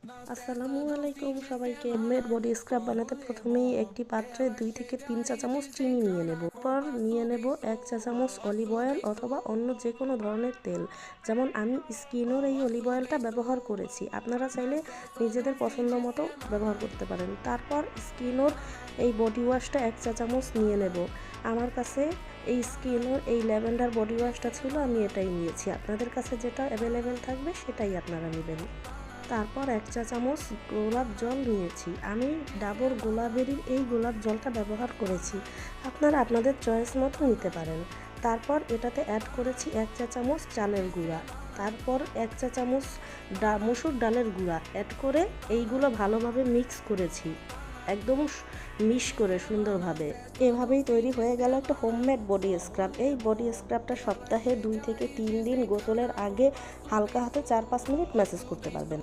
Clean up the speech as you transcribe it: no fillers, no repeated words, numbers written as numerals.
আসসালামু আলাইকুম সবাইকে। হোমমেড বডি স্ক্রাব বানাতে প্রথমেই একটি পাত্রে 2 থেকে 3 চা চামচ চিনি নিয়ে নেব। এরপর নিয়ে নেব 1 চা চামচ অলিভ অয়েল অথবা অন্য যে কোনো ধরনের তেল, যেমন আমি স্কিনোর এই অলিভ অয়েলটা ব্যবহার করেছি। আপনারা চাইলে নিজেদের পছন্দ মতো ব্যবহার করতে পারেন। তারপর স্কিনোর এই বডি ওয়াশটা 1 চা চামচ নিয়ে নেব। আমার কাছে এই স্কিনোর এই ল্যাভেন্ডার বডি ওয়াশটা ছিল, আমি এটাই নিয়েছি। আপনাদের কাছে যেটা অ্যাভেলেবেল থাকবে সেটাই আপনারা নেবেন। তারপর 1 চা চামচ গোলাপ জল নিয়েছি। আমি ডাবর গোলাপেরই এই গোলাপ জলটা ব্যবহার করেছি। আপনারা আপনাদের চয়েস মতো নিতে পারেন। তারপর এটাতে অ্যাড করেছি 1 চা চামচ চালের গুঁড়া, তারপর 1 চা চামচ মসুর ডালের গুঁড়া অ্যাড করে এইগুলো ভালোভাবে মিক্স করেছি, একদম মিশ করে সুন্দরভাবে। এভাবেই তৈরি হয়ে গেল একটা হোমমেড বডি স্ক্রাব। এই বডি স্ক্রাবটা সপ্তাহে 2 থেকে 3 দিন গোসলের আগে হালকা হাতে 4-5 মিনিট ম্যাসেজ করতে পারবেন।